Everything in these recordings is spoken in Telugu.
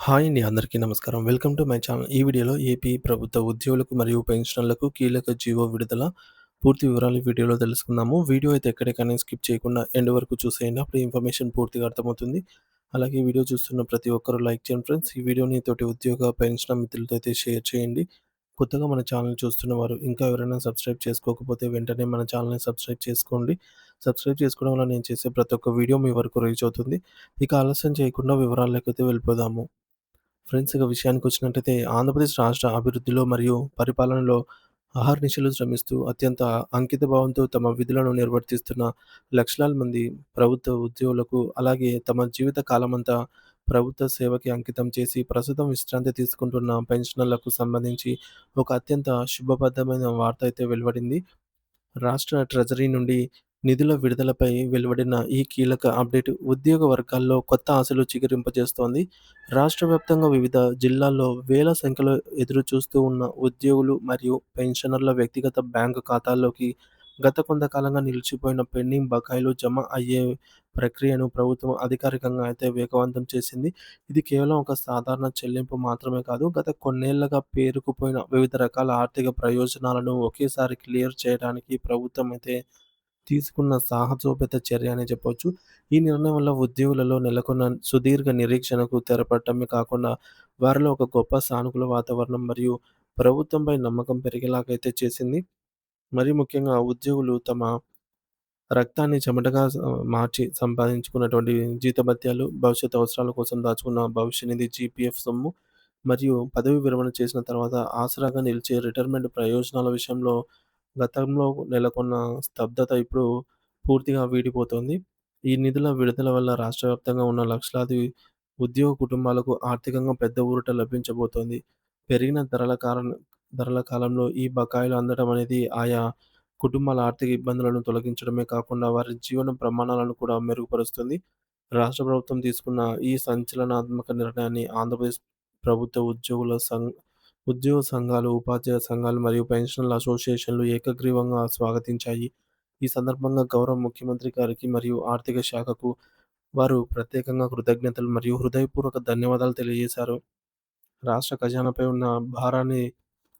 హాయ్ అండి. అందరికీ నమస్కారం. Welcome to my channel. ఈ వీడియోలో ఏపీ ప్రభుత్వ ఉద్యోగులకు మరియు పెన్షనర్లకు కీలక జీవో విడుదల పూర్తి వివరాలు ఈ వీడియోలో తెలుసుకుందాము. వీడియో అయితే ఎక్కడికైనా స్కిప్ చేయకుండా ఎండ్ వరకు చూసేయండి. అప్పుడు ఇన్ఫర్మేషన్ పూర్తిగా అర్థమవుతుంది. అలాగే ఈ వీడియో చూస్తున్న ప్రతి ఒక్కరు లైక్ చేయండి ఫ్రెండ్స్. ఈ వీడియోని తోటి ఉద్యోగ, పెన్షనర్ మిత్రులతో అయితే షేర్ చేయండి. కొత్తగా మన ఛానల్ చూస్తున్న వారు ఇంకా ఎవరైనా సబ్స్క్రైబ్ చేసుకోకపోతే వెంటనే మన ఛానల్‌ని సబ్స్క్రైబ్ చేసుకోండి. సబ్స్క్రైబ్ చేసుకోవడం వల్ల నేను చేసే ప్రతి ఒక్క వీడియో మీ వరకు రీచ్ అవుతుంది. ఇక ఆలస్యం చేయకుండా వివరాల్లోకైతే వెళ్ళిపోదాము. ఫ్రెండ్స్ ఇక విషయానికొచ్చినట్టయితే ఆంధ్రప్రదేశ్ రాష్ట్ర అభివృద్ధిలో మరియు పరిపాలనలో అహర్నిశలు శ్రమిస్తూ అత్యంత అంకితభావంతో తమ విధులను నిర్వర్తిస్తున్న లక్షలాది మంది ప్రభుత్వ ఉద్యోగులకు అలాగే తమ జీవిత కాలమంతా ప్రభుత్వ సేవకి అంకితం చేసి ప్రస్తుతం విశ్రాంతి తీసుకుంటున్న పెన్షనర్లకు సంబంధించి ఒక అత్యంత శుభప్రదమైన వార్త అయితే వెలువడింది. రాష్ట్ర ట్రెజరీ నుండి నిధుల విడుదలపై వెలువడిన ఈ కీలక అప్డేట్ ఉద్యోగ వర్గాల్లో కొత్త ఆశలు చిగురింపజేస్తోంది. రాష్ట్ర వ్యాప్తంగా వివిధ జిల్లాల్లో వేల సంఖ్యలో ఎదురుచూస్తూ ఉన్న ఉద్యోగులు మరియు పెన్షనర్ల వ్యక్తిగత బ్యాంకు ఖాతాల్లోకి గత కొంతకాలంగా నిలిచిపోయిన పెండింగ్ బకాయిలు జమ అయ్యే ప్రక్రియను ప్రభుత్వం అధికారికంగా అయితే వేగవంతం చేసింది. ఇది కేవలం ఒక సాధారణ చెల్లింపు మాత్రమే కాదు. గత కొన్నేళ్లుగా పేరుకుపోయిన వివిధ రకాల ఆర్థిక ప్రయోజనాలను ఒకేసారి క్లియర్ చేయడానికి ప్రభుత్వం అయితే తీసుకున్న సాహసోపేత చర్య అనే చెప్పొచ్చు. ఈ నిర్ణయం వల్ల ఉద్యోగులలో నెలకొన్న సుదీర్ఘ నిరీక్షణకు తెరపడటమే కాకుండా వారిలో ఒక గొప్ప సానుకూల వాతావరణం మరియు ప్రభుత్వంపై నమ్మకం పెరిగేలాగైతే చేసింది. మరీ ముఖ్యంగా ఉద్యోగులు తమ రక్తాన్ని చెమటగా మార్చి సంపాదించుకున్నటువంటి జీతభత్యాలు, భవిష్యత్ అవసరాల కోసం దాచుకున్న భవిష్య నిధి జీపీఎఫ్ సొమ్ము మరియు పదవి విరమణ చేసిన తర్వాత ఆసరాగా నిలిచే రిటైర్మెంట్ ప్రయోజనాల విషయంలో గతంలో నెలకొన్న స్తబ్దత ఇప్పుడు పూర్తిగా వీడిపోతోంది. ఈ నిధుల విడుదల వల్ల రాష్ట్ర వ్యాప్తంగా ఉన్న లక్షలాది ఉద్యోగ కుటుంబాలకు ఆర్థికంగా పెద్ద ఊరట లభించబోతోంది. పెరిగిన ధరల కాలంలో ఈ బకాయిలు అందడం అనేది ఆయా కుటుంబాల ఆర్థిక ఇబ్బందులను తొలగించడమే కాకుండా వారి జీవన ప్రమాణాలను కూడా మెరుగుపరుస్తుంది. రాష్ట్ర ప్రభుత్వం తీసుకున్న ఈ సంచలనాత్మక నిర్ణయాన్ని ఆంధ్రప్రదేశ్ ప్రభుత్వ ఉద్యోగ సంఘాలు, ఉపాధ్యాయ సంఘాలు మరియు పెన్షనర్ల అసోసియేషన్లు ఏకగ్రీవంగా స్వాగతించాయి. ఈ సందర్భంగా గౌరవ ముఖ్యమంత్రి గారికి మరియు ఆర్థిక శాఖకు వారు ప్రత్యేకంగా కృతజ్ఞతలు మరియు హృదయపూర్వక ధన్యవాదాలు తెలియజేశారు. రాష్ట్ర ఖజానాపై ఉన్న భారాన్ని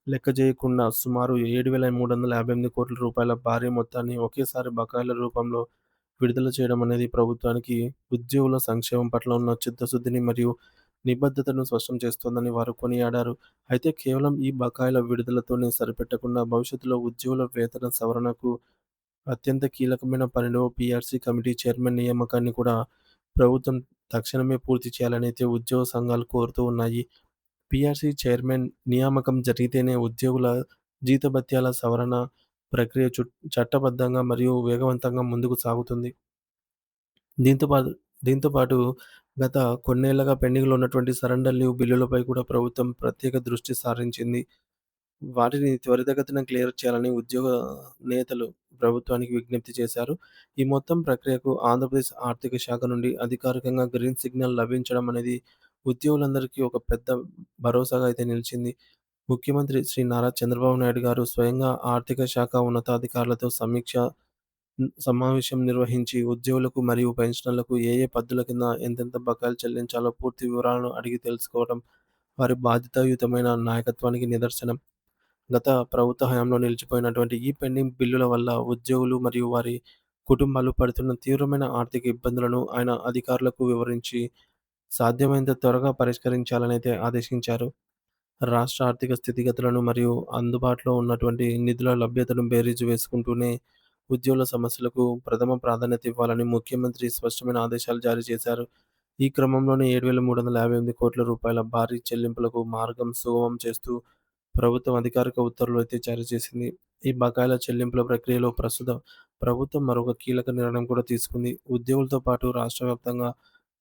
లెక్క చేయకుండా సుమారు 7,358,00,00,000 భారీ మొత్తాన్ని ఒకేసారి బకాయిల రూపంలో విడుదల చేయడం అనేది ప్రభుత్వానికి ఉద్యోగుల సంక్షేమం పట్ల ఉన్న చిత్తశుద్ధిని మరియు నిబద్ధతను స్పష్టం చేస్తోందని వారు కొనియాడారు. అయితే కేవలం ఈ బకాయిల విడుదలతోనే సరిపెట్టకుండా భవిష్యత్తులో ఉద్యోగుల వేతన సవరణకు అత్యంత కీలకమైన పనిలో పీఆర్సీ కమిటీ చైర్మన్ నియామకాన్ని కూడా ప్రభుత్వం తక్షణమే పూర్తి చేయాలని అయితే ఉద్యోగ సంఘాలు కోరుతూ ఉన్నాయి. పీఆర్సీ చైర్మన్ నియామకం జరిగితేనే ఉద్యోగుల జీతభత్యాల సవరణ ప్రక్రియ చట్టబద్ధంగా మరియు వేగవంతంగా ముందుకు సాగుతుంది. దీంతో పాటు దీంతో పాటు గత కొన్నేళ్లుగా పెండింగ్‌లో ఉన్నటువంటి సరెండర్ లీవ్ బిల్లులపై కూడా ప్రభుత్వం ప్రత్యేక దృష్టి సారించింది. వాటిని త్వరితగతిన క్లియర్ చేయాలని ఉద్యోగ నేతలు ప్రభుత్వానికి విజ్ఞప్తి చేశారు. ఈ మొత్తం ప్రక్రియకు ఆంధ్రప్రదేశ్ ఆర్థిక శాఖ నుండి అధికారికంగా గ్రీన్ సిగ్నల్ లభించడం అనేది ఉద్యోగులందరికీ ఒక పెద్ద భరోసాగా అయితే నిలిచింది. ముఖ్యమంత్రి శ్రీ నారా చంద్రబాబు నాయుడు గారు స్వయంగా ఆర్థిక శాఖ ఉన్నతాధికారులతో సమావేశం నిర్వహించి ఉద్యోగులకు మరియు పెన్షనర్లకు ఏ ఏ పద్ధతుల కింద ఎంతెంత బకాయిలు చెల్లించాలో పూర్తి వివరాలను అడిగి తెలుసుకోవడం వారి బాధ్యతాయుతమైన నాయకత్వానికి నిదర్శనం. గత ప్రభుత్వ హయాంలో నిలిచిపోయినటువంటి ఈ పెండింగ్ బిల్లుల వల్ల ఉద్యోగులు మరియు వారి కుటుంబాలు పడుతున్న తీవ్రమైన ఆర్థిక ఇబ్బందులను ఆయన అధికారులకు వివరించి సాధ్యమైనంత త్వరగా పరిష్కరించాలనైతే ఆదేశించారు. రాష్ట్ర ఆర్థిక స్థితిగతులను మరియు అందుబాటులో ఉన్నటువంటి నిధుల లభ్యతను బేరీజు వేసుకుంటూనే ఉద్యోగుల సమస్యలకు ప్రథమ ప్రాధాన్యత ఇవ్వాలని ముఖ్యమంత్రి స్పష్టమైన ఆదేశాలు జారీ చేశారు. ఈ క్రమంలోనే రూ. 7,358,00,00,000 భారీ చెల్లింపులకు మార్గం సుగమం చేస్తూ ప్రభుత్వం అధికారిక ఉత్తర్వులు అయితే జారీ చేసింది. ఈ బకాయిల చెల్లింపుల ప్రక్రియలో ప్రభుత్వం మరొక కీలక నిర్ణయం కూడా తీసుకుంది. ఉద్యోగులతో పాటు రాష్ట్ర వ్యాప్తంగా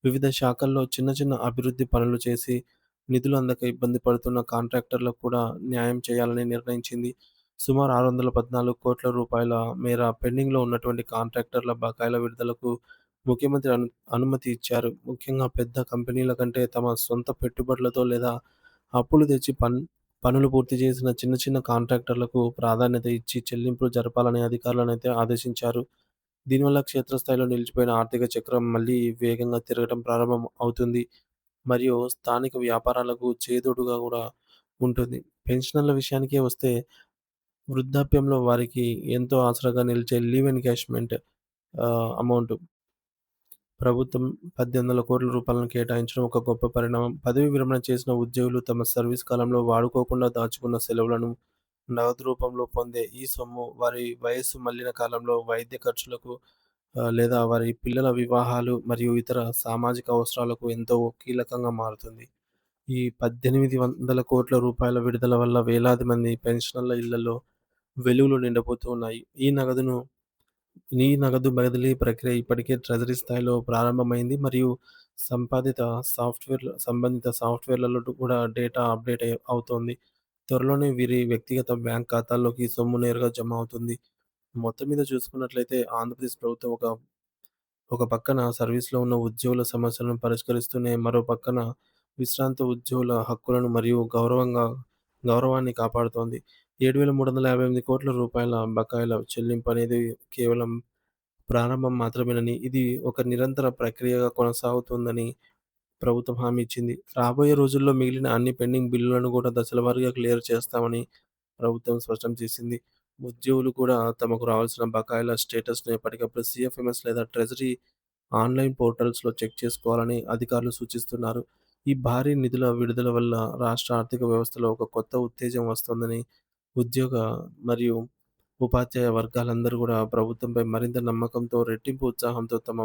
వివిధ శాఖల్లో చిన్న చిన్న అభివృద్ధి పనులు చేసి నిధులు అందక ఇబ్బంది పడుతున్న కాంట్రాక్టర్లకు కూడా న్యాయం చేయాలని నిర్ణయించింది. సుమారు రూ. 614,00,00,000 మేర పెండింగ్‌లో ఉన్నటువంటి కాంట్రాక్టర్ల బకాయిల విడుదలకు ముఖ్యమంత్రి అనుమతి ఇచ్చారు. ముఖ్యంగా పెద్ద కంపెనీల కంటే తమ సొంత పెట్టుబడులతో లేదా అప్పులు తెచ్చి పనులు పూర్తి చేసిన చిన్న చిన్న కాంట్రాక్టర్లకు ప్రాధాన్యత ఇచ్చి చెల్లింపులు జరపాలని అధికారులనైతే ఆదేశించారు. దీనివల్ల క్షేత్రస్థాయిలో నిలిచిపోయిన ఆర్థిక చక్రం మళ్ళీ వేగంగా తిరగడం ప్రారంభం అవుతుంది. మరియు స్థానిక వ్యాపారాలకు చేదోడుగా గూడా ఉంటుంది. పెన్షనర్ల విషయానికే వస్తే వృద్ధాప్యంలో వారికి ఎంతో ఆసరాగా నిలిచే లీవ్ ఎన్‌కాష్‌మెంట్ అమౌంట్ ప్రభుత్వం రూ. 18,00,00,000 కేటాయించడం ఒక గొప్ప పరిణామం. పదవీ విరమణ చేసిన ఉద్యోగులు తమ సర్వీస్ కాలంలో వాడుకోకుండా దాచుకున్న సెలవులను నగదు రూపంలో పొందే ఈ సొమ్ము వారి వయస్సు మళ్ళిన కాలంలో వైద్య ఖర్చులకు లేదా వారి పిల్లల వివాహాలు మరియు ఇతర సామాజిక అవసరాలకు ఎంతో కీలకంగా మారుతుంది. ఈ రూ. 18,00,00,000 విడుదల వల్ల వేలాది మంది పెన్షనర్ల ఇళ్లలో వెలుగులు నిండబోతూ ఉన్నాయి. ఈ నగదు బదిలీ ప్రక్రియ ఇప్పటికే ట్రెజరీ స్థాయిలో ప్రారంభమైంది మరియు సంపాదిత సంబంధిత సాఫ్ట్‌వేర్‌లలో కూడా డేటా అప్‌డేట్ అవుతోంది. త్వరలోనే వీరి వ్యక్తిగత బ్యాంక్ ఖాతాల్లోకి సొమ్ము నేరుగా జమ అవుతుంది. మొత్తం మీద చూసుకున్నట్లయితే ఆంధ్రప్రదేశ్ ప్రభుత్వం ఒక పక్కన సర్వీస్‌లో ఉన్న ఉద్యోగుల సమస్యలను పరిష్కరిస్తూనే, మరో పక్కన విశ్రాంత ఉద్యోగుల హక్కులను మరియు గౌరవాన్ని కాపాడుతోంది. రూ. 7,358,00,00,000 బకాయిల చెల్లింపు అనేది కేవలం ప్రారంభం మాత్రమేనని, ఇది ఒక నిరంతర ప్రక్రియగా కొనసాగుతుందని ప్రభుత్వం హామీ ఇచ్చింది. రాబోయే రోజుల్లో మిగిలిన అన్ని పెండింగ్ బిల్లులను కూడా దశలవారీగా క్లియర్ చేస్తామని ప్రభుత్వం స్పష్టం చేసింది. ఉద్యోగులు కూడా తమకు రావాల్సిన బకాయిల స్టేటస్‌ను ఎప్పటికప్పుడు సీఎఫ్ఎంఎస్ లేదా ట్రెజరీ ఆన్‌లైన్ పోర్టల్స్‌లో చెక్ చేసుకోవాలని అధికారులు సూచిస్తున్నారు. ఈ భారీ నిధుల విడుదల వల్ల రాష్ట్ర ఆర్థిక వ్యవస్థలో ఒక కొత్త ఉత్తేజం వస్తుందని ఉద్యోగ మరియు ఉపాధ్యాయ వర్గాలందరూ గూడా ప్రభుత్వంపై మరింత నమ్మకంతో, రెట్టింపు ఉత్సాహంతో తమ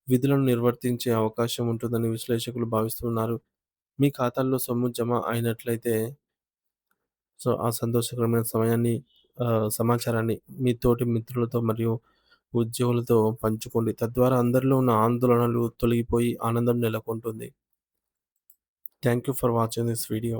విధులను నిర్వర్తించే అవకాశం ఉంటుందని విశ్లేషకులు భావిస్తున్నారు. మీ ఖాతాల్లో సొమ్ము జమ అయినట్లయితే ఆ సంతోషకరమైన సమాచారాన్ని మీ తోటి మిత్రులతో మరియు ఉద్యోగులతో పంచుకోండి. తద్వారా అందరిలో ఉన్న ఆందోళనలు తొలగిపోయి ఆనందం నెలకొంటుంది. Thank you for watching this video.